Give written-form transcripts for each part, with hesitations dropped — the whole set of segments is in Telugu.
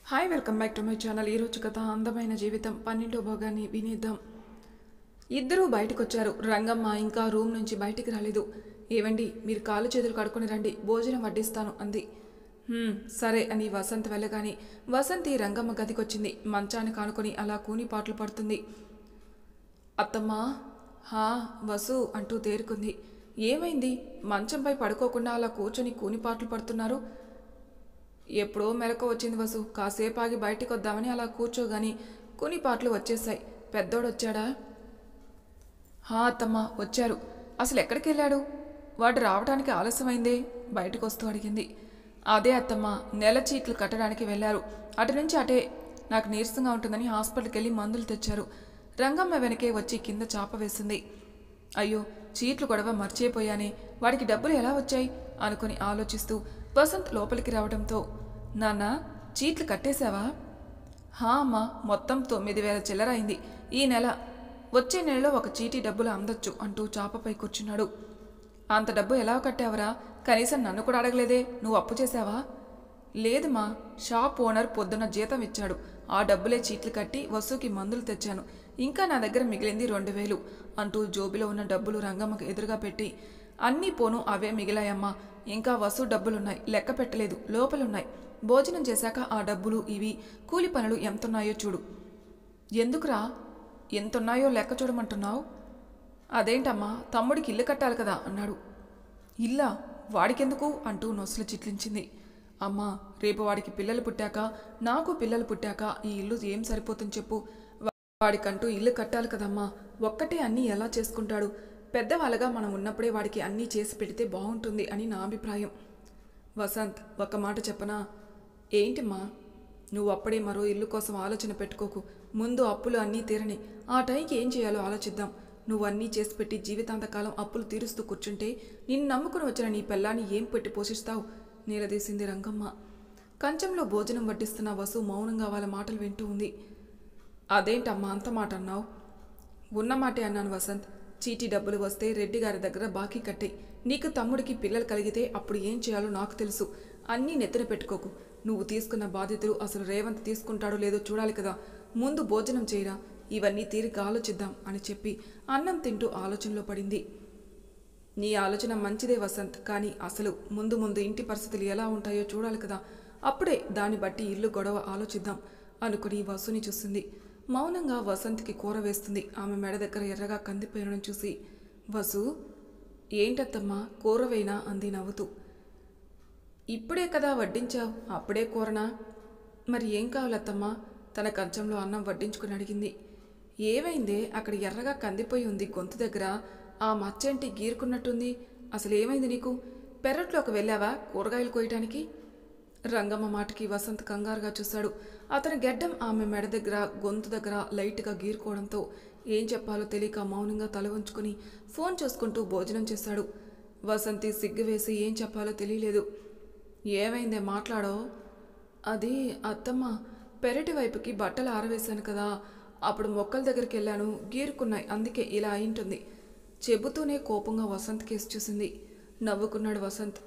Hi welcome back to my channel. ఈరోజు కథ అందమైన జీవితం 12వ భాగాన్ని వినేద్దాం. ఇద్దరూ బయటకు వచ్చారు. రంగమ్మ ఇంకా రూమ్ నుంచి బయటికి రాలేదు. ఏవండి, మీరు కాళ్ళు చేతులు కడుక్కొని రండి, భోజనం వడ్డిస్తాను అంది. సరే అని వసంత్ వెళ్ళగాని వసంతి రంగమ్మ గదికొచ్చింది. మంచాన్ని కానుకొని అలా కూని పాటలు పడుతుంది. అత్తమ్మా, హా వసు అంటూ తేరుకుంది. ఏమైంది? మంచంపై పడుకోకుండా అలా కూర్చొని కూని పాటలు పడుతున్నారు? ఎప్పుడో మెలకు వచ్చింది వసు. కాసేపు ఆగి బయటికి వద్దామని అలా కూర్చోగాని కొన్ని పాటలు వచ్చేసాయి. పెద్దోడొచ్చాడా? హా అత్తమ్మ, వచ్చారు. అసలు ఎక్కడికి వెళ్ళాడు? వాడు రావడానికి ఆలస్యమైందే, బయటకు వస్తూ అడిగింది. అదే అత్తమ్మ, నెల చీట్లు కట్టడానికి వెళ్ళారు. అటు నుంచి అటే. నాకు నీరసంగా ఉంటుందని హాస్పిటల్కి వెళ్ళి మందులు తెచ్చారు. రంగమ్మ వెనకే వచ్చి కింద చాప వేసింది. అయ్యో, చీట్లు గొడవ మర్చిపోయానే, వాడికి డబ్బులు ఎలా వచ్చాయి అనుకుని ఆలోచిస్తూ వసంత్ లోపలికి రావడంతో, నాన్న చీట్లు కట్టేశావా? హా అమ్మా, మొత్తం 9,000 చిల్లర అయింది ఈ నెల. వచ్చే నెలలో ఒక చీటీ డబ్బులు అందొచ్చు అంటూ చాపపై కూర్చున్నాడు. అంత డబ్బు ఎలా కట్టావరా? కనీసం నన్ను కూడా అడగలేదే. నువ్వు అప్పు చేశావా? లేదుమా, షాప్ ఓనర్ పొద్దున్న జీతం ఇచ్చాడు. ఆ డబ్బులే చీట్లు కట్టి వసుకి మందులు తెచ్చాను. ఇంకా నా దగ్గర మిగిలింది 2,000 అంటూ జోబిలో ఉన్న డబ్బులు రంగమ్మకు ఎదురుగా పెట్టి, అన్నీ పోను అవే మిగిలాయమ్మా. ఇంకా వసు డబ్బులున్నాయి, లెక్క పెట్టలేదు, లోపలున్నాయి. భోజనం చేశాక ఆ డబ్బులు ఇవి కూలి పనులు ఎంతున్నాయో చూడు. ఎందుకురా ఎంతున్నాయో లెక్క చూడమంటున్నావు? అదేంటమ్మా, తమ్ముడికి ఇల్లు కట్టాలి కదా అన్నాడు. ఇల్లా? వాడికెందుకు అంటూ నొసలు చిట్లించింది. అమ్మా, రేపు వాడికి పిల్లలు పుట్టాక, నాకు పిల్లలు పుట్టాక ఈ ఇల్లు ఏం సరిపోతుంది చెప్పు? వాడికంటూ ఇల్లు కట్టాలి కదమ్మా. ఒక్కటే అన్నీ ఎలా చేసుకుంటాడు? పెద్దవాళ్ళగా మనం ఉన్నప్పుడే వాడికి అన్నీ చేసి పెడితే బాగుంటుంది అని నా అభిప్రాయం. వసంత్, ఒక మాట చెప్పనా? ఏంటిమ్మా? నువ్వు అప్పుడే మరో ఇల్లు కోసం ఆలోచన పెట్టుకోకు. ముందు అప్పులు అన్నీ తీరని, ఆ టైంకి ఏం చేయాలో ఆలోచిద్దాం. నువ్వు అన్నీ చేసి పెట్టి జీవితాంతకాలం అప్పులు తీరుస్తూ కూర్చుంటే నిన్ను నమ్ముకుని వచ్చిన నీ పిల్లాన్ని ఏం పెట్టి పోషిస్తావు? నిలదీసింది రంగమ్మ. కంచంలో భోజనం వడ్డిస్తున్న వసు మౌనంగా వాళ్ళ మాటలు వింటూ ఉంది. అదేంటమ్మా అంత మాట అన్నావు? ఉన్నమాటే అన్నాను వసంత్. చీటీ డబ్బులు వస్తే రెడ్డి గారి దగ్గర బాకీ కట్టే. నీకు తమ్ముడికి పిల్లలు కలిగితే అప్పుడు ఏం చేయాలో నాకు తెలుసు. అన్నీ నెత్తిన పెట్టుకోకు. నువ్వు తీసుకున్న బాధ్యతలు అసలు రేవంత్ తీసుకుంటాడో లేదో చూడాలి కదా. ముందు భోజనం చేయరా, ఇవన్నీ తీరిక ఆలోచిద్దాం అని చెప్పి అన్నం తింటూ ఆలోచనలో పడింది. నీ ఆలోచన మంచిదే వసంత్, కానీ అసలు ముందు ముందు ఇంటి పరిస్థితులు ఎలా ఉంటాయో చూడాలి కదా. అప్పుడే దాన్ని బట్టి ఇల్లు గొడవ ఆలోచిద్దాం అనుకుని వసుని చూసింది. మౌనంగా వసంత్కి కూర వేస్తుంది. ఆమె మెడ దగ్గర ఎర్రగా కందిపోయడం చూసి, వసు, ఏంటత్తమ్మా కూర వేయినా అంది నవ్వుతూ. ఇప్పుడే కదా వడ్డించావు, అప్పుడే కూరనా? మరి ఏం కావాలత్తమ్మా? తన కంచంలో అన్నం వడ్డించుకుని అడిగింది. ఏమైందే? అక్కడ ఎర్రగా కందిపోయి ఉంది గొంతు దగ్గర. ఆ మచ్చేంటి గీరుకున్నట్టుంది? అసలు ఏమైంది నీకు? పెరట్లోకి వెళ్ళావా కూరగాయలు కోయటానికి? రంగమ్మ మాటకి వసంత్ కంగారుగా చూశాడు. అతని గెడ్డం ఆమె మెడ దగ్గర గొంతు దగ్గర లైట్గా గీరుకోవడంతో ఏం చెప్పాలో తెలియక మౌనంగా తల వంచుకుని ఫోన్ చూసుకుంటూ భోజనం చేశాడు. వసంతి సిగ్గు వేసి ఏం చెప్పాలో తెలియలేదు. ఏమైందే, మాట్లాడో? అది అత్తమ్మ, పెరటి వైపుకి బట్టలు ఆరవేశాను కదా, అప్పుడు మొక్కల దగ్గరికి వెళ్ళాను, గీరుకున్నాయి, అందుకే ఇలా అయింటుంది చెబుతూనే కోపంగా వసంత్ కేసు చూసింది. నవ్వుకున్నాడు వసంత్.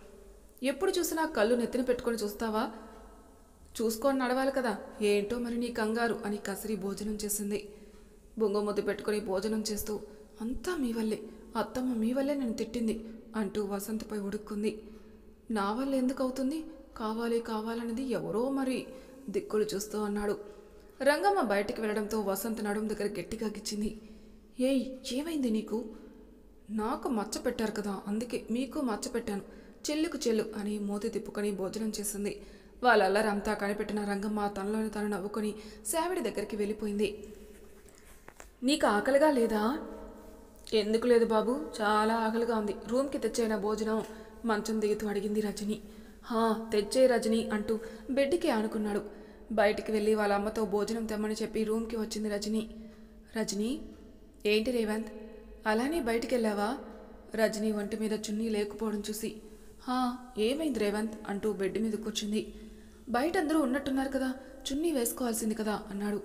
ఎప్పుడు చూసినా కళ్ళు నెత్తిన పెట్టుకొని చూస్తావా? చూసుకొని నడవాలి కదా. ఏంటో మరి నీ కంగారు అని కసిరి భోజనం చేసింది. బొంగ ముద్దు పెట్టుకుని భోజనం చేస్తూ, అంతా మీ వల్లే అత్తమ్మ, మీ వల్లే నేను తిట్టింది అంటూ వసంత్పై ఉడుక్కుంది. నా వల్ల ఎందుకు అవుతుంది? కావాలి కావాలన్నది ఎవరో మరి దిక్కులు చూస్తూ అన్నాడు. రంగమ్మ బయటికి వెళ్ళడంతో వసంత్ నడుం దగ్గర గట్టిగా గిచ్చింది. ఏయ్, ఏమైంది నీకు? నాకు మచ్చ పెట్టారు కదా, అందుకే మీకు మచ్చ పెట్టాను, చెల్లుకు చెల్లు అని మూతి తిప్పుకొని భోజనం చేసింది. వాళ్ళల్లరంతా కనిపెట్టిన రంగమ్మ తనలోని తను నవ్వుకొని శావిడి దగ్గరికి వెళ్ళిపోయింది. నీకు ఆకలిగా లేదా? ఎందుకు లేదు బాబు, చాలా ఆకలిగా ఉంది. రూమ్కి తెచ్చైన భోజనం మంచం దిగుతూ అడిగింది రజని. హా తెచ్చే రజని అంటూ బెడ్కి ఆనుకున్నాడు. బయటికి వెళ్ళి వాళ్ళ అమ్మతో భోజనం తెమ్మని చెప్పి రూమ్కి వచ్చింది రజని. రజని, ఏంటి రేవంత్ అలానే బయటికి వెళ్ళావా? రజని ఒంటి మీద చున్నీ లేకపోవడం చూసి, హా ఏమైంది రేవంత్ అంటూ బెడ్ మీద కూర్చుంది. బయట అందరూ ఉన్నట్టున్నారు కదా, చున్నీ వేసుకోవాల్సింది కదా అన్నాడు.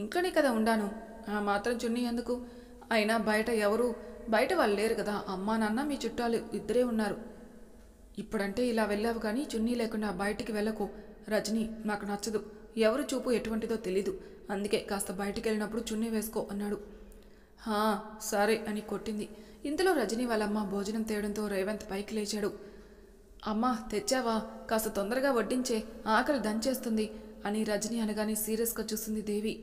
ఇంట్లోనే కదా ఉండాను, ఆ మాత్రం చున్నీ ఎందుకు? అయినా బయట వాళ్ళు లేరు కదా, అమ్మా నాన్న మీ చుట్టాలు ఇద్దరే ఉన్నారు. ఇప్పుడంటే ఇలా వెళ్ళావు కానీ చున్నీ లేకుండా బయటికి వెళ్ళకు, రజని నాకు నచ్చదు, ఎవరు చూపు ఎటువంటిదో తెలీదు, అందుకే కాస్త బయటికి వెళ్ళినప్పుడు చున్నీ వేసుకో అన్నాడు. హా సరే అని కొట్టింది. ఇంతలో రజని వాళ్ళమ్మ భోజనం తేయడంతో రేవంత్ పైకి లేచాడు. అమ్మా తెచ్చావా, కాస్త తొందరగా వడ్డించే, ఆకలి దంచేస్తుంది అని రజని అనగానే సీరియస్గా చూసింది దేవి.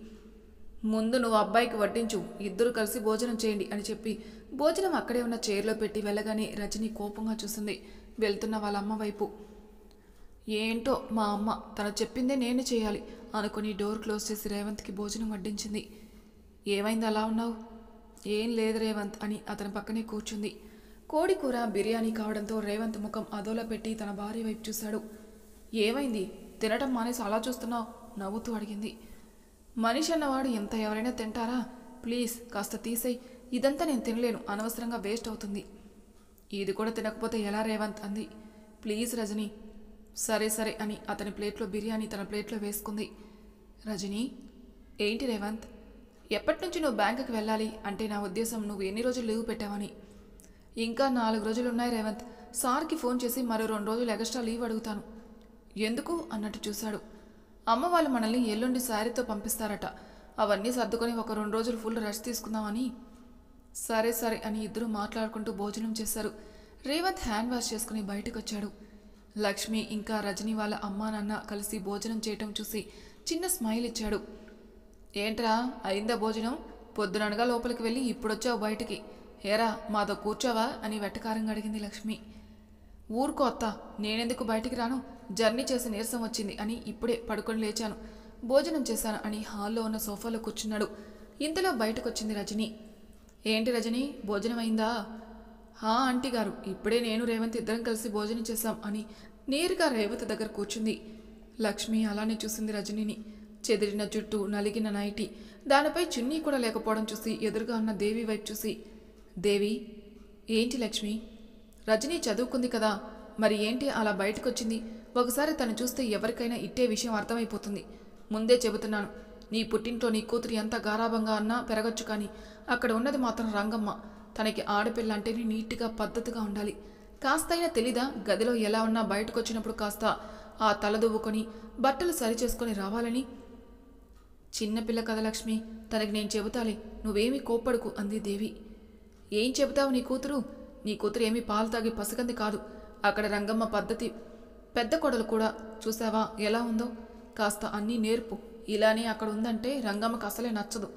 ముందు నువ్వు అబ్బాయికి వడ్డించు, ఇద్దరు కలిసి భోజనం చేయండి అని చెప్పి భోజనం అక్కడే ఉన్న చైర్లో పెట్టి వెళ్ళగానే రజని కోపంగా చూసింది వెళ్తున్న వాళ్ళ అమ్మ వైపు. ఏంటో మా అమ్మ తను చెప్పిందే నేను చేయాలి అనుకుని డోర్ క్లోజ్ చేసి రేవంత్కి భోజనం వడ్డించింది. ఏమైంది అలా ఉన్నావు? ఏం లేదు రేవంత్ అని అతని పక్కనే కూర్చుంది. కోడి కూర బిర్యానీ కావడంతో రేవంత్ ముఖం అదోలా పెట్టి తన భార్య వైపు చూశాడు. ఏమైంది, తినటం మానేసి అలా చూస్తున్నావు నవ్వుతూ అడిగింది. మనిషి అన్నవాడు ఎంత ఎవరైనా తింటారా, ప్లీజ్ కాస్త తీసేయి, ఇదంతా నేను తినలేను, అనవసరంగా వేస్ట్ అవుతుంది. ఇది కూడా తినకపోతే ఎలా రేవంత్ అంది. ప్లీజ్ రజని. సరే సరే అని అతని ప్లేట్లో బిర్యానీ తన ప్లేట్లో వేసుకుంది. రజని. ఏంటి రేవంత్, ఎప్పటి నుంచి నువ్వు బ్యాంకుకి వెళ్ళాలి అంటే నా ఉద్దేశం నువ్వు ఎన్ని రోజులు లీవ్ పెట్టావని. ఇంకా 4 రోజులున్నాయి రేవంత్, సార్కి ఫోన్ చేసి మరో 2 రోజులు ఎక్స్ట్రా లీవ్ అడుగుతాను. ఎందుకు అన్నట్టు చూశాడు. అమ్మ వాళ్ళు మనల్ని ఎల్లుండి శారీతో పంపిస్తారట, అవన్నీ సర్దుకొని ఒక 2 రోజులు ఫుల్ రెస్ట్ తీసుకుందామని. సరే సరే అని ఇద్దరు మాట్లాడుకుంటూ భోజనం చేశారు. రేవంత్ హ్యాండ్ వాష్ చేసుకుని బయటకు వచ్చాడు. లక్ష్మి ఇంకా రజని వాళ్ళ అమ్మా నాన్న కలిసి భోజనం చేయటం చూసి చిన్న స్మైల్ ఇచ్చాడు. ఏంట్రా అయిందా భోజనం, పొద్దుననగా లోపలికి వెళ్ళి ఇప్పుడొచ్చావు బయటికి, ఏరా మాతో కూర్చోవా అని వెటకారంగా అడిగింది లక్ష్మి. ఊరుకో అత్త, నేనెందుకు బయటికి రాను, జర్నీ చేసి నీరసం వచ్చింది అని ఇప్పుడే పడుకొని లేచాను, భోజనం చేశాను అని హాల్లో ఉన్న సోఫాలో కూర్చున్నాడు. ఇంతలో బయటకొచ్చింది రజని. ఏంటి రజని, భోజనం అయిందా? హా ఆంటీ గారు, ఇప్పుడే నేను రేవంత్ ఇద్దరం కలిసి భోజనం చేశాం అని నేరుగా రేవంత్ దగ్గర కూర్చుంది. లక్ష్మి అలానే చూసింది రజనిని. చెదిరిన జుట్టు, నలిగిన నైటి, దానిపై చున్నీ కూడా లేకపోవడం చూసి ఎదురుగా ఉన్న దేవి వైపు చూసి, దేవి. ఏంటి లక్ష్మి, రజని చదువుకుంది కదా, మరి ఏంటి అలా బయటకొచ్చింది? ఒకసారి తను చూస్తే ఎవరికైనా ఇట్టే విషయం అర్థమైపోతుంది. ముందే చెబుతున్నాను, నీ పుట్టింట్లో నీ కూతురు ఎంత గారాభంగా అన్నా పెరగచ్చు, కానీ అక్కడ ఉన్నది మాత్రం రంగమ్మ. తనకి ఆడపిల్ల అంటేనే నీట్గా పద్ధతిగా ఉండాలి. కాస్తైనా తెలీదా, గదిలో ఎలా ఉన్నా బయటకొచ్చినప్పుడు కాస్త ఆ తలదువ్వుకొని బట్టలు సరిచేసుకొని రావాలని. చిన్నపిల్ల కదా లక్ష్మి, తనకి నేను చెబుతాలే, నువ్వేమీ కోప్పడుకు అంది దేవి. ఏం చెబుతావు, నీ కూతురు ఏమీ పాలు తాగి పసికంది కాదు. అక్కడ రంగమ్మ పద్ధతి, పెద్ద కొడలు కూడా చూసావా ఎలా ఉందో, కాస్త అన్నీ నేర్పు. ఇలానే అక్కడ ఉందంటే రంగమ్మకు అసలే నచ్చదు.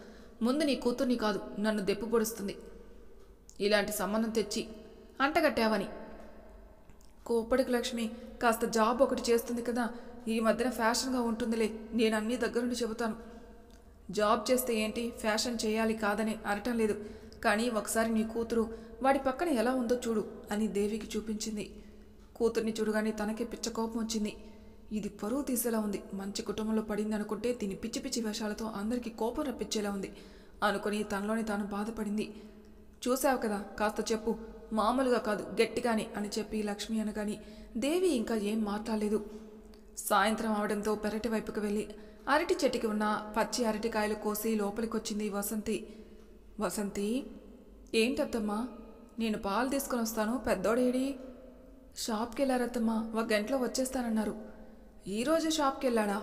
ముందు నీ కూతుర్ని కాదు నన్ను దెప్పు పొడుస్తుంది, ఇలాంటి సంబంధం తెచ్చి అంటగట్టావని. కోప్పడికి లక్ష్మి, కాస్త జాబ్ ఒకటి చేస్తుంది కదా, ఈ మధ్యన ఫ్యాషన్గా ఉంటుందిలే, నేను అన్నీ దగ్గరుండి చెబుతాను. జాబ్ చేస్తే ఏంటి, ఫ్యాషన్ చేయాలి కాదని అనటం లేదు, కానీ ఒకసారి నీ కూతురు వాడి పక్కన ఎలా ఉందో చూడు అని దేవికి చూపించింది. కూతుర్ని చూడగానే తనకే పిచ్చ కోపం వచ్చింది. ఇది పరువు తీసేలా ఉంది, మంచి కుటుంబంలో పడింది అనుకుంటే దీని పిచ్చి పిచ్చి వేషాలతో అందరికీ కోపం రప్పించేలా ఉంది అనుకుని తనలోని తాను బాధపడింది. చూసావు కదా, కాస్త చెప్పు, మామూలుగా కాదు గట్టిగానే అని చెప్పి లక్ష్మి అనగాని దేవి ఇంకా ఏం మాట్లాడలేదు. సాయంత్రం అవడంతో పెరటి వైపుకు వెళ్ళి అరటి చెట్టుకి ఉన్న పచ్చి అరటికాయలు కోసి లోపలికొచ్చింది వసంతి. వసంతి. ఏంటత్తమ్మా, నేను పాలు తీసుకొని వస్తాను, పెద్దోడేడి? షాప్కి వెళ్ళారత్తమ్మా, 1 గంటలో వచ్చేస్తానన్నారు. ఈరోజు షాప్కి వెళ్ళాడా?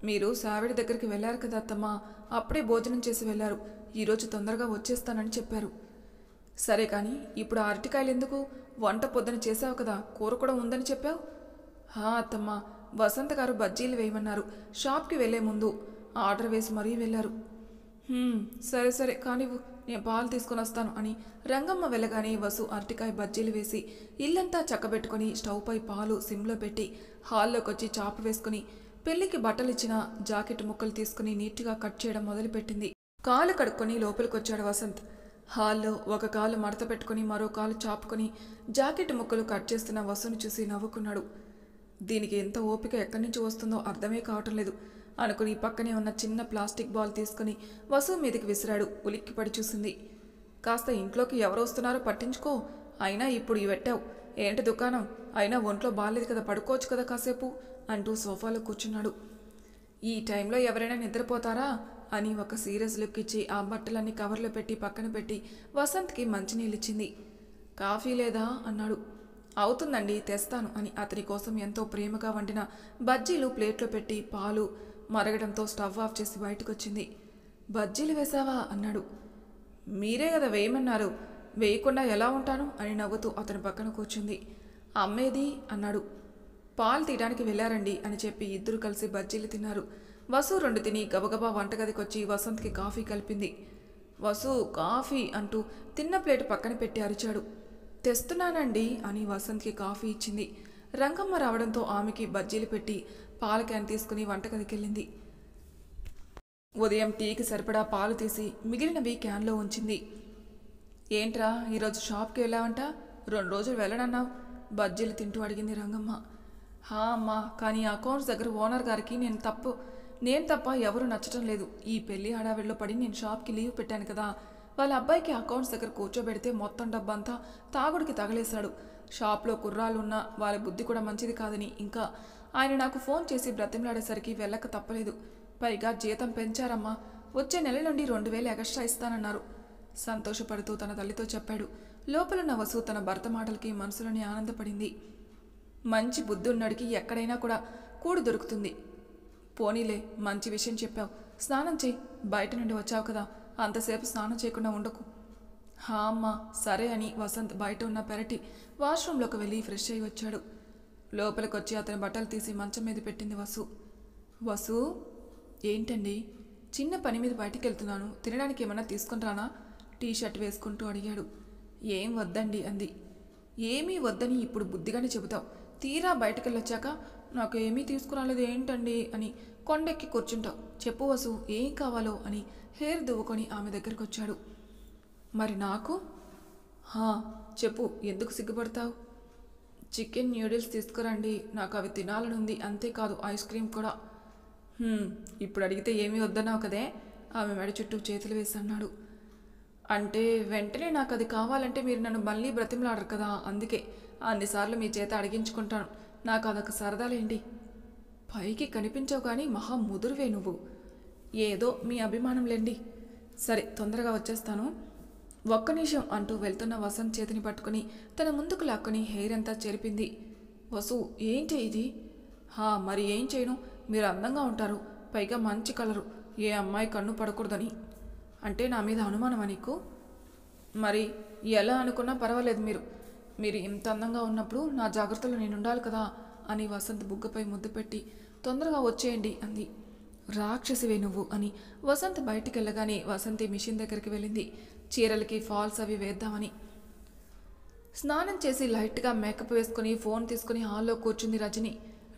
మీరు సావిడి దగ్గరికి వెళ్ళారు కదా అత్తమ్మా, అప్పుడే భోజనం చేసి వెళ్ళారు, ఈరోజు తొందరగా వచ్చేస్తానని చెప్పారు. సరే కానీ ఇప్పుడు ఆ అరటికాయలు ఎందుకు, వంట పొద్దున చేసావు కదా, కూర కూడా ఉందని చెప్పావు. హా అత్తమ్మా, వసంత గారు బజ్జీలు వేయమన్నారు, షాప్కి వెళ్లే ముందు ఆర్డర్ వేసి మరీ వెళ్ళారు. సరే సరే కానివ్వు, నేను పాలు తీసుకొని వస్తాను అని రంగమ్మ వెళ్ళగానే వసు అరటికాయ బజ్జీలు వేసి ఇల్లంతా చక్కబెట్టుకుని స్టవ్ పై పాలు సిమ్లో పెట్టి హాల్లోకి వచ్చి చాప వేసుకుని పెళ్లికి బట్టలు ఇచ్చిన జాకెట్ ముక్కలు తీసుకుని నీట్గా కట్ చేయడం మొదలుపెట్టింది. కాలు కడుక్కొని లోపలికొచ్చాడు వసంత్. హాల్లో ఒక కాలు మడత పెట్టుకుని మరో కాలు చాపుకొని జాకెట్ ముక్కలు కట్ చేస్తున్న వసుని చూసి నవ్వుకున్నాడు. దీనికి ఎంత ఓపిక ఎక్కడి నుంచి వస్తుందో అర్థమే కావటం లేదు అనుకుని పక్కనే ఉన్న చిన్న ప్లాస్టిక్ బాల్ తీసుకుని వసు మీదకి విసిరాడు. ఉలిక్కిపడి చూసింది. కాస్త ఇంట్లోకి ఎవరు వస్తున్నారో పట్టించుకో, అయినా ఇప్పుడు పెట్టావు ఏంటి దుకాణం, అయినా ఒంట్లో బాగాలేదు కదా, పడుకోవచ్చు కదా కాసేపు అంటూ సోఫాలో కూర్చున్నాడు. ఈ టైంలో ఎవరైనా నిద్రపోతారా అని ఒక సీరియస్ లుక్ ఇచ్చి ఆ బట్టలన్నీ కవర్లో పెట్టి పక్కన పెట్టి వసంత్కి మంచినీళ్ళిచ్చింది. కాఫీ లేదా అన్నాడు. అవుతుందండి, తెస్తాను అని అతని కోసం ఎంతో ప్రేమగా వండిన బజ్జీలు ప్లేట్లో పెట్టి పాలు మరగడంతో స్టవ్ ఆఫ్ చేసి బయటకొచ్చింది. బజ్జీలు వేశావా అన్నాడు. మీరే కదా వేయమన్నారు, వేయకుండా ఎలా ఉంటాను అని నవ్వుతూ అతని పక్కన కూర్చుంది. అమ్మేది అన్నాడు. పాలు తీయడానికి వెళ్ళారండి అని చెప్పి ఇద్దరు కలిసి బజ్జీలు తిన్నారు. వసు 2 తిని గబగబా వంటగదికొచ్చి వసంత్కి కాఫీ కలిపింది. వసు కాఫీ అంటూ తిన్న ప్లేటు పక్కన పెట్టి అరిచాడు. తెస్తున్నానండి అని వసంత్కి కాఫీ ఇచ్చింది. రంగమ్మ రావడంతో ఆమెకి బజ్జీలు పెట్టి పాల క్యాన్ తీసుకుని వంటగదికెళ్ళింది. ఉదయం టీకి సరిపడా పాలు తీసి మిగిలినవి క్యాన్లో ఉంచింది. ఏంట్రా ఈరోజు షాప్కి వెళ్ళావంట? 2 రోజులు వెళ్ళనన్నావు, బజ్జీలు తింటూ అడిగింది రంగమ్మ. హా అమ్మా, కానీ అకౌంట్స్ దగ్గర ఓనర్ గారికి నేను తప్ప ఎవరు నచ్చటం లేదు. ఈ పెళ్లి హడావిడిలో పడి నేను షాప్కి లీవ్ పెట్టాను కదా, వాళ్ళ అబ్బాయికి అకౌంట్స్ దగ్గర కూర్చోబెడితే మొత్తం డబ్బంతా తాగుడికి తగలేశాడు. షాప్లో కుర్రాళ్ళున్నా వాళ్ళ బుద్ధి కూడా మంచిది కాదని ఇంకా ఆయన నాకు ఫోన్ చేసి బ్రతిమలాడేసరికి వెళ్ళక తప్పలేదు. పైగా జీతం పెంచారమ్మా, వచ్చే నెల నుండి 2000 ఎక్స్ట్రా ఇస్తానన్నారు. సంతోషపడుతూ తన తల్లితో చెప్పాడు. లోపలున్న వసు తన భర్త మాటలకి మనసులోని ఆనందపడింది. మంచి బుద్ధున్నడికి ఎక్కడైనా కూడా కూడు దొరుకుతుంది. పోనీలే, మంచి విషయం చెప్పావు. స్నానం చేయి, బయట నుండి వచ్చావు కదా, అంతసేపు స్నానం చేయకుండా ఉండకు. హా అమ్మా, సరే అని వసంత్ బయట ఉన్న పెరటి వాష్రూంలోకి వెళ్ళి ఫ్రెష్ అయి వచ్చాడు. లోపలికొచ్చి అతని బట్టలు తీసి మంచం మీద పెట్టింది వసు. వసు, ఏంటండి? చిన్న పని మీద బయటికి వెళ్తున్నాను, తినడానికి ఏమన్నా తీసుకుంటానా? టీషర్ట్ వేసుకుంటూ అడిగాడు. ఏం వద్దండి అంది. ఏమీ వద్దని ఇప్పుడు బుద్ధిగానే చెబుతావు, తీరా బయటకెళ్ళొచ్చాక నాకు ఏమీ తీసుకురాలేదు ఏంటండి అని కొండెక్కి కూర్చుంటావు. చెప్పు వసు, ఏం కావాలో అని హెయిర్ దువ్వుకొని ఆమె దగ్గరికి వచ్చాడు. మరి నాకు? హా చెప్పు, ఎందుకు సిగ్గుపడతావు? చికెన్ న్యూడిల్స్ తీసుకురండి, నాకు అవి తినాలనుంది, అంతేకాదు ఐస్ క్రీమ్ కూడా. ఇప్పుడు అడిగితే ఏమీ వద్దన్నావు కదే? ఆమె మెడ చుట్టూ చేతులు వేసి అన్నాడు. అంటే వెంటనే నాకు అది కావాలంటే మీరు నన్ను మళ్ళీ బ్రతిమలాడరు కదా, అందుకే అన్నిసార్లు మీ చేత అడిగించుకుంటాను. నాకు అదొక సరదాలేండి. పైకి కనిపించావు కానీ మహా ముదురువే నువ్వు. ఏదో మీ అభిమానంలేండి. సరే, తొందరగా వచ్చేస్తాను, ఒక్క నిమిషం అంటూ వెళ్తున్న వసంత్ చేతిని పట్టుకుని తన ముందుకు లాక్కొని హెయిర్ అంతా చెరిపింది. వసు, ఏంటి ఇది? మరి ఏం చేయను, మీరు అందంగా ఉంటారు, పైగా మంచి కలరు, ఏ అమ్మాయి కన్ను పడకూడదని. అంటే నా మీద అనుమానమా నీకు? మరి ఎలా అనుకున్నా పర్వాలేదు, మీరు ఇంత అందంగా ఉన్నప్పుడు నా జాగ్రత్తలో నేను ఉండాలి కదా అని వసంత్ బుగ్గపై ముద్దు పెట్టి తొందరగా వచ్చేయండి అంది. రాక్షసివే నువ్వు అని వసంత్ బయటికి వెళ్ళగానే వసంతి మిషన్ దగ్గరికి వెళ్ళింది, చీరలకి ఫాల్స్ అవి వేద్దామని. స్నానం చేసి లైట్గా మేకప్ వేసుకుని ఫోన్ తీసుకుని హాల్లో కూర్చుంది రజని.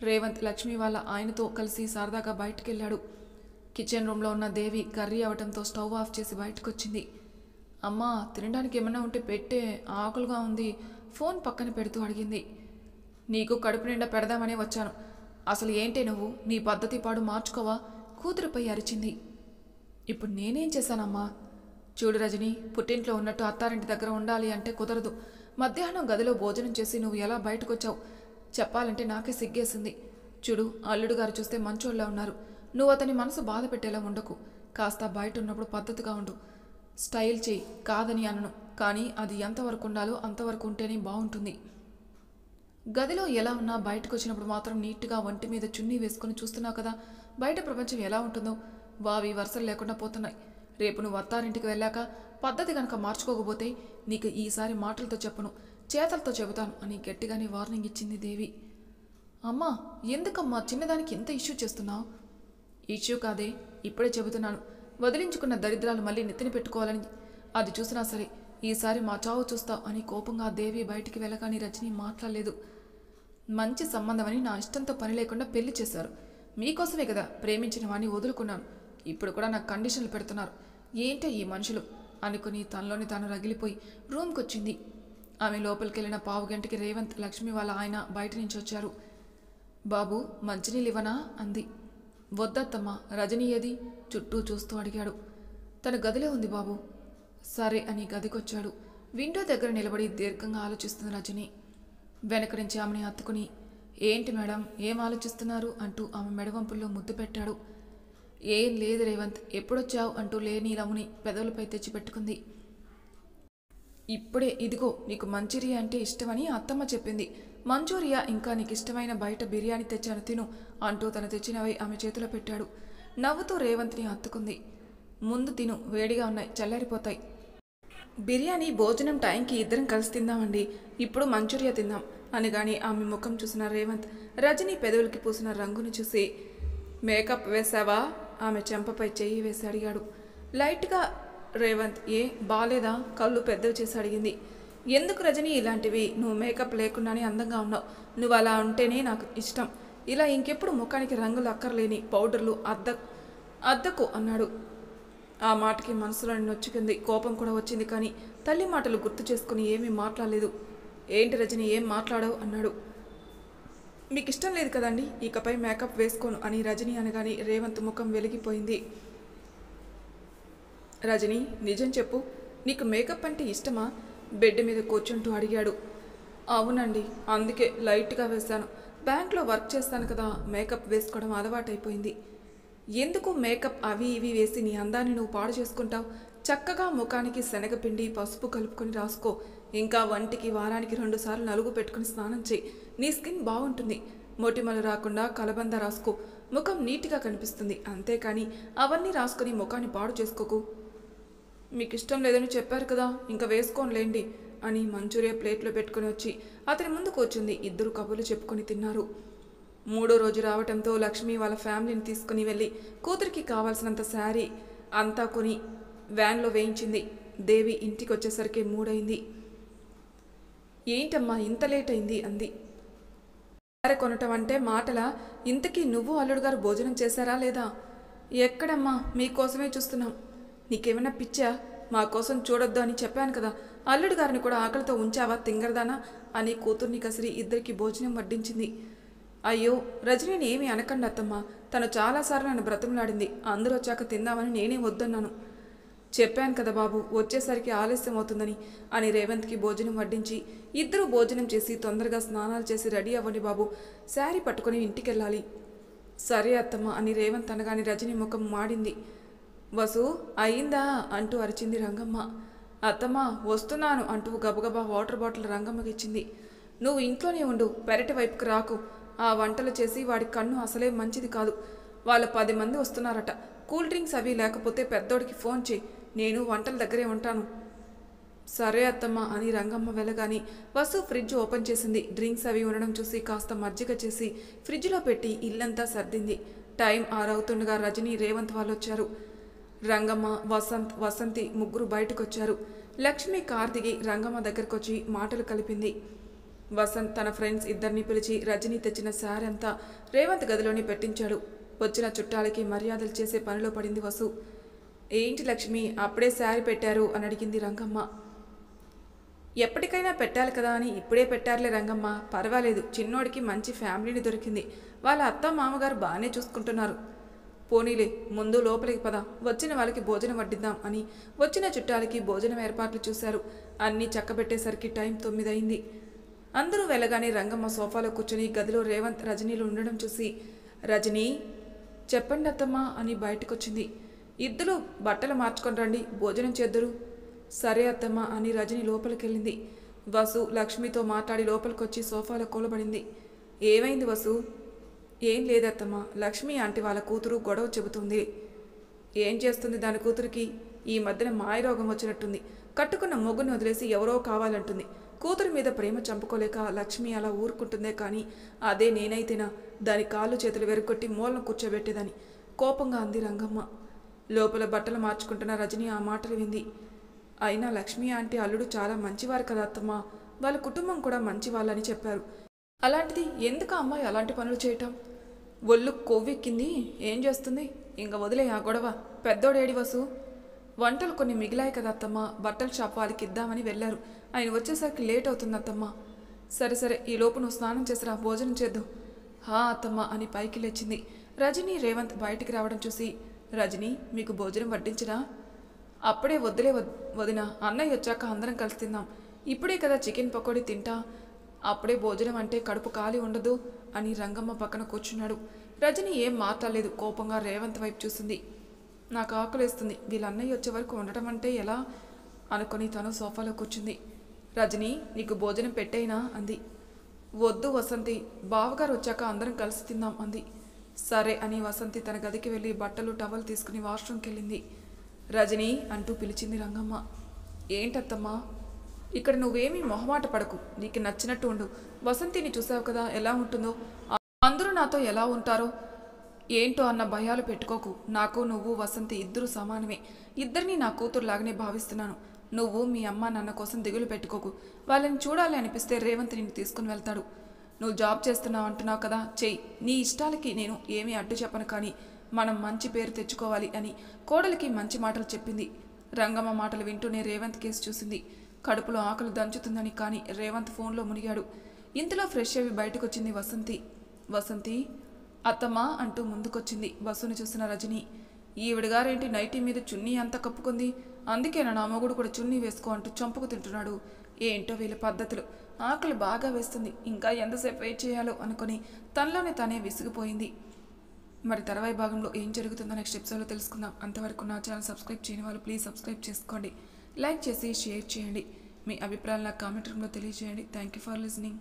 రేవంత్ లక్ష్మి వాళ్ళ ఆయనతో కలిసి సరదాగా బయటికి వెళ్ళాడు. కిచెన్ రూమ్లో ఉన్న దేవి కర్రీ అవడంతో స్టవ్ ఆఫ్ చేసి బయటకొచ్చింది. అమ్మా, తినడానికి ఏమన్నా ఉంటే పెట్టే, ఆకలిగా ఉంది, ఫోన్ పక్కన పెడుతూ అడిగింది. నీకు కడుపు నిండా పెడదామనే వచ్చాను, అసలు ఏంటే నువ్వు, నీ పద్ధతి పాడు మార్చుకోవా? కూతురుపై అరిచింది. ఇప్పుడు నేనేం చేశానమ్మా? చూడు రజని, పుట్టింట్లో ఉన్నట్టు అత్తారింటి దగ్గర ఉండాలి అంటే కుదరదు. మధ్యాహ్నం గదిలో భోజనం చేసి నువ్వు ఎలా బయటకొచ్చావు? చెప్పాలంటే నాకే సిగ్గేసింది. చూడు, అల్లుడు గారు చూస్తే మంచోళ్ళ ఉన్నారు, నువ్వు అతని మనసు బాధ పెట్టేలా ఉండకు. కాస్త బయట ఉన్నప్పుడు పద్ధతిగా ఉండు, స్టైల్ చేయి, కాదని అనను, కానీ అది ఎంతవరకు ఉండాలో అంతవరకు ఉంటేనే బాగుంటుంది. గదిలో ఎలా ఉన్నా బయటకు వచ్చినప్పుడు మాత్రం నీట్గా ఒంటి మీద చున్నీ వేసుకుని చూస్తున్నావు కదా, బయట ప్రపంచం ఎలా ఉంటుందో. వావి వరుసలు లేకుండా పోతున్నాయి. రేపు నువ్వు అత్తారింటికి వెళ్ళాక పద్ధతి కనుక మార్చుకోకపోతే నీకు ఈసారి మాటలతో చెప్పను, చేతలతో చెబుతాను అని గట్టిగానే వార్నింగ్ ఇచ్చింది దేవి. అమ్మా, ఎందుకమ్మా చిన్నదానికి ఎంత ఇష్యూ చేస్తున్నావు? ఇష్యూ కాదే, ఇప్పుడే చెబుతున్నాను. వదిలించుకున్న దరిద్రాలు మళ్ళీ నెత్తిన పెట్టుకోవాలని అది చూసినా సరే ఈసారి మా చావు చూస్తావు అని కోపంగా దేవి బయటికి వెళ్ళగానే రజని మాట్లాడలేదు. మంచి సంబంధమని నా ఇష్టంతో పని లేకుండా పెళ్లి చేశారు. మీకోసమే కదా ప్రేమించిన వాడిని వదులుకున్నాను, ఇప్పుడు కూడా నాకు కండిషన్లు పెడుతున్నారు. ఏంటో ఈ మనుషులు అనుకుని తనలోని తాను రగిలిపోయి రూమ్కి వచ్చింది. ఆమె లోపలికి వెళ్ళిన 15 గంటకి రేవంత్ లక్ష్మి వాళ్ళ ఆయన బయట నుంచి వచ్చారు. బాబు, మంచినీళ్ళు ఇవ్వనా అంది. వద్దత్తమ్మా, రజనీ ఏది? చుట్టూ చూస్తూ అడిగాడు. తన గదిలో ఉంది బాబు. సరే అని గదికొచ్చాడు. విండో దగ్గర నిలబడి దీర్ఘంగా ఆలోచిస్తుంది రజని. వెనక నుంచి ఆమెని హత్తుకుని, ఏంటి మేడం, ఏం ఆలోచిస్తున్నారు అంటూ ఆమె మెడవంపుల్లో ముద్దు పెట్టాడు. ఏం లేదు రేవంత్, ఎప్పుడొచ్చావు అంటూ లేని రముని పెదవులపై తెచ్చిపెట్టుకుంది. ఇప్పుడే ఇదిగో నీకు మంచూరియా అంటే ఇష్టమని అత్తమ్మ చెప్పింది. మంచూరియా ఇంకా నీకు ఇష్టమైన బయట బిర్యానీ తెచ్చాను తిను అంటూ తను తెచ్చినవి ఆమె చేతిలో పెట్టాడు. నవ్వుతూ రేవంత్ని హత్తుకుంది. ముందు తిను, వేడిగా ఉన్నాయి, చల్లారిపోతాయి. బిర్యానీ భోజనం టైంకి ఇద్దరం కలిసి తిందామండి, ఇప్పుడు మంచూరియా తిందాం అనగాని ఆమె ముఖం చూసిన రేవంత్ రజనీ పెదవులకి పూసిన రంగును చూసి మేకప్ వేసావా ఆమె చెంపపై చెయ్యి వేసి అడిగాడు. లైట్గా. రేవంత్ ఏ బాలేదా కళ్ళు పెద్దవి చేసి అడిగింది. ఎందుకు రజనీ ఇలాంటివి, నువ్వు మేకప్ లేకుండానే అందంగా ఉన్నావు, నువ్వు అలా ఉంటేనే నాకు ఇష్టం, ఇలా ఇంకెప్పుడు ముఖానికి రంగులు అక్కర్లేని పౌడర్లు అద్దకు అన్నాడు. ఆ మాటకి మనసులో నొచ్చుకుంది, కోపం కూడా వచ్చింది. కానీ తల్లి మాటలు గుర్తు చేసుకుని ఏమీ మాట్లాడలేదు. ఏంటి రజని ఏం మాట్లాడావు అన్నాడు. మీకు ఇష్టం లేదు కదండి, ఇకపై మేకప్ వేసుకోను అని రజని అనగానే రేవంత్ ముఖం వెలిగిపోయింది. రజని నిజం చెప్పు, నీకు మేకప్ అంటే ఇష్టమా బెడ్ మీద కూర్చుంటూ అడిగాడు. అవునండి, అందుకే లైట్గా వేశాను, బ్యాంక్లో వర్క్ చేస్తాను కదా, మేకప్ వేసుకోవడం అలవాటైపోయింది. ఎందుకు మేకప్ అవి ఇవి వేసి నీ అందాన్ని నువ్వు పాడు చేసుకుంటావు, చక్కగా ముఖానికి శనగపిండి పసుపు కలుపుకొని రాసుకో, ఇంకా వంటికి వారానికి 2 సార్లు నలుగు పెట్టుకుని స్నానం చేయి, నీ స్కిన్ బాగుంటుంది, మొటిమలు రాకుండా కలబంద రాసుకో, ముఖం నీట్గా కనిపిస్తుంది, అంతేకాని అవన్నీ రాసుకుని ముఖాన్ని పాడు చేసుకోకు. మీకు ఇష్టం లేదని చెప్పారు కదా, ఇంకా వేసుకోనులేండి అని మంచూరియా ప్లేట్లో పెట్టుకుని వచ్చి అతని ముందు కూర్చుంది. ఇద్దరు కబుర్లు చెప్పుకొని తిన్నారు. 3వ రోజు రావటంతో లక్ష్మి వాళ్ళ ఫ్యామిలీని తీసుకుని వెళ్ళి కూతురికి కావాల్సినంత శారీ అంతా కొని వ్యాన్లో వేయించింది. దేవి ఇంటికి వచ్చేసరికి 3 అయింది. ఏంటమ్మా ఇంత లేట్ అయింది అంది. శారీ కొనటం అంటే మాటలా, ఇంతకీ నువ్వు అల్లుడు గారు భోజనం చేశారా లేదా? ఎక్కడమ్మా, మీకోసమే చూస్తున్నాం. నీకేమైనా పిచ్చా, మా కోసం చూడొద్దు అని చెప్పాను కదా, అల్లుడు గారిని కూడా ఆకలితో ఉంచావా తింగరదానా అని కూతుర్ని కసిరి ఇద్దరికి భోజనం వడ్డించింది. అయ్యో రజనీని ఏమీ అనకండి అత్తమ్మ, తను చాలాసార్లు నన్ను బ్రతిమలాడింది, అందరూ వచ్చాక తిందామని నేనే వద్దన్నాను. చెప్పాను కదా బాబు, వచ్చేసరికి ఆలస్యం అవుతుందని అని రేవంత్కి భోజనం వడ్డించి ఇద్దరూ భోజనం చేసి తొందరగా స్నానాలు చేసి రెడీ అవ్వండి బాబు, శారీ పట్టుకుని ఇంటికెళ్ళాలి. సరే అత్తమ్మ అని రేవంత్ అనగాని రజనీ ముఖం మాడింది. వసు అయిందా అంటూ అరిచింది రంగమ్మ. అత్తమ్మ వస్తున్నాను అంటూ గబగబా వాటర్ బాటిల్ రంగమ్మకి ఇచ్చింది. నువ్వు ఇంట్లోనే ఉండు, పెరటి వైపుకి రాకు, ఆ వంటలు చేసి వాడి కన్ను అసలే మంచిది కాదు, వాళ్ళు 10 మంది వస్తున్నారట, కూల్ డ్రింక్స్ అవి లేకపోతే పెద్దోడికి ఫోన్ చేయి, నేను వంటల దగ్గరే ఉంటాను. సరే అత్తమ్మ అని రంగమ్మ వెళ్ళగాని వసు ఫ్రిడ్జ్ ఓపెన్ చేసింది. డ్రింక్స్ అవి ఉండడం చూసి కాస్త మజ్జిగ చేసి ఫ్రిడ్జ్లో పెట్టి ఇల్లంతా సర్దింది. టైం 6 అవుతుండగా రజనీ రేవంత్ వాళ్ళు వచ్చారు. రంగమ్మ వసంతి ముగ్గురు బయటకొచ్చారు. లక్ష్మి కార్ దిగి రంగమ్మ దగ్గరకొచ్చి మాటలు కలిపింది. వసంత్ తన ఫ్రెండ్స్ ఇద్దరిని పిలిచి రజనీ తెచ్చిన శారీ అంతా రేవంత్ గదిలోని పెట్టించాడు. వచ్చిన చుట్టాలకి మర్యాదలు చేసే పనిలో పడింది వసు. ఏంటి లక్ష్మి అప్పుడే శారీ పెట్టారు అని అడిగింది రంగమ్మ. ఎప్పటికైనా పెట్టాలి కదా అని ఇప్పుడే పెట్టారులే రంగమ్మ, పర్వాలేదు, చిన్నోడికి మంచి ఫ్యామిలీని దొరికింది, వాళ్ళ అత్త మామగారు బాగానే చూసుకుంటున్నారు. పోనీలే, ముందు లోపలికి పద, వచ్చిన వాళ్ళకి భోజనం వడ్డిద్దాం అని వచ్చిన చుట్టాలకి భోజనం ఏర్పాట్లు చూశారు. అన్నీ చక్కబెట్టేసరికి టైం 9 అయింది. అందరూ వెళ్ళగానే రంగమ్మ సోఫాలో కూర్చొని గదిలో రేవంత్ రజనీలు ఉండడం చూసి రజనీ చెప్పండి అత్తమ్మ అని బయటకొచ్చింది. ఇద్దరు బట్టలు మార్చుకొని రండి, భోజనం చేద్దరు. సరే అత్తమ్మ అని రజనీ లోపలికెళ్ళింది. వసు లక్ష్మితో మాట్లాడి లోపలికొచ్చి సోఫాలో కూలబడింది. ఏమైంది వసు? ఏం లేదత్తమ్మ, లక్ష్మి ఆంటీ వాళ్ళ కూతురు గొడవ చెబుతుంది. ఏం చేస్తుంది దాని కూతురికి? ఈ మధ్యన మాయరోగం వచ్చినట్టుంది, కట్టుకున్న మొగ్గుని వదిలేసి ఎవరో కావాలంటుంది. కూతురు మీద ప్రేమ చంపుకోలేక లక్ష్మి అలా ఊరుకుంటుందే కానీ అదే నేనైతేనా దాని కాళ్ళు చేతులు వెరుకొట్టి మూలను కూర్చోబెట్టేదని కోపంగా అంది రంగమ్మ. లోపల బట్టలు మార్చుకుంటున్న రజనీ ఆ మాటలు వింది. అయినా లక్ష్మి ఆంటీ అల్లుడు చాలా మంచివారు కదా అత్తమ్మ, వాళ్ళ కుటుంబం కూడా మంచి వాళ్ళని చెప్పారు. అలాంటిది ఎందుకు అమ్మాయి అలాంటి పనులు చేయటం? ఒళ్ళు కొవ్వెక్కింది, ఏం చేస్తుంది? ఇంక వదిలే ఆ గొడవ. పెద్దోడేడి వసు? వంటలు కొన్ని మిగిలాయి కదా అత్తమ్మ, బట్టల షాప్ వాళ్ళకి ఇద్దామని వెళ్ళారు, ఆయన వచ్చేసరికి లేట్ అవుతుంది అత్తమ్మ. సరే సరే, ఈ లోపు నువ్వు స్నానం చేసిరా, భోజనం చేద్దాం. హా అత్తమ్మ అని పైకి లేచింది. రజనీ రేవంత్ బయటికి రావడం చూసి రజనీ మీకు భోజనం వడ్డించినా? అప్పుడే వద్దులే వదిన, అన్నయ్య వచ్చాక అందరం కలిసి తిందాం, ఇప్పుడే కదా చికెన్ పకోడీ తింటా, అప్పుడే భోజనం అంటే కడుపు ఖాళీ ఉండదు అని రంగమ్మ పక్కన కూర్చున్నాడు. రజనీ ఏం మాట్లాడలేదు, కోపంగా రేవంత్ వైపు చూసింది. నాకు ఆకలేస్తుంది, వీళ్ళ అన్నయ్య వచ్చే వరకు ఉండటం అంటే ఎలా అనుకొని తను సోఫాలో కూర్చుంది. రజని, నీకు భోజనం పెట్టేయినా అంది. వద్దు వసంతి, బావగారు వచ్చాక అందరం కలిసి తిందాం అంది. సరే అని వసంతి తన గదికి వెళ్ళి బట్టలు టవల్ తీసుకుని వాష్రూమ్కి వెళ్ళింది. రజని అంటూ పిలిచింది రంగమ్మ. ఏంటత్తమ్మా? ఇక్కడ నువ్వేమీ మొహమాట పడకు, నీకు నచ్చినట్టు ఉండు. వసంతిని చూసావు కదా ఎలా ఉంటుందో, అందరూ నాతో ఎలా ఉంటారో ఏంటో అన్న భయాలు పెట్టుకోకు. నాకు నువ్వు వసంతి ఇద్దరు సమానమే. ఇద్దరిని నా కూతురులాగానే భావిస్తున్నాను. నువ్వు మీ అమ్మ నాన్న కోసం దిగులు పెట్టుకోకు. వాళ్ళని చూడాలి అనిపిస్తే రేవంత్ నిన్ను తీసుకుని వెళ్తాడు. నువ్వు జాబ్ చేస్తున్నావు అంటున్నావు కదా, చెయ్యి. నీ ఇష్టాలకి నేను ఏమీ అడ్డు చెప్పను, కానీ మనం మంచి పేరు తెచ్చుకోవాలి అని కోడలికి మంచి మాటలు చెప్పింది. రంగమ్మ మాటలు వింటూనే రేవంత్ కేసు చూసింది. కడుపులో ఆకలి దంచుతుందని, కానీ రేవంత్ ఫోన్లో మునిగాడు. ఇంతలో ఫ్రెష్ అవి బయటకొచ్చింది వసంతి. వసంతి, అత్తమ్మా అంటూ ముందుకొచ్చింది. బస్సును చూసిన రజని, ఈవిడగారేంటి నైటీ మీద చున్నీ అంతా కప్పుకుంది? అందుకేనా నా మొగుడు కూడా చున్నీ వేసుకో అంటూ చంపుకు తింటున్నాడు? ఏంటో వీళ్ళ పద్ధతులు. ఆకలి బాగా వేస్తుంది, ఇంకా ఎంతసేపు వెయిట్ చేయాలో అనుకుని తనలోనే తానే విసిగిపోయింది. మరి తర్వాయి భాగంలో ఏం జరుగుతుందో నెక్స్ట్ ఎపిసోడ్లో తెలుసుకుందాం. అంతవరకు నా ఛానల్ సబ్స్క్రైబ్ చేయని వాళ్ళు ప్లీజ్ సబ్స్క్రైబ్ చేసుకోండి. లైక్ చేసి షేర్ చేయండి. మీ అభిప్రాయాలు నాకు కామెంట్ రూమ్లో తెలియజేయండి. Thank you for listening.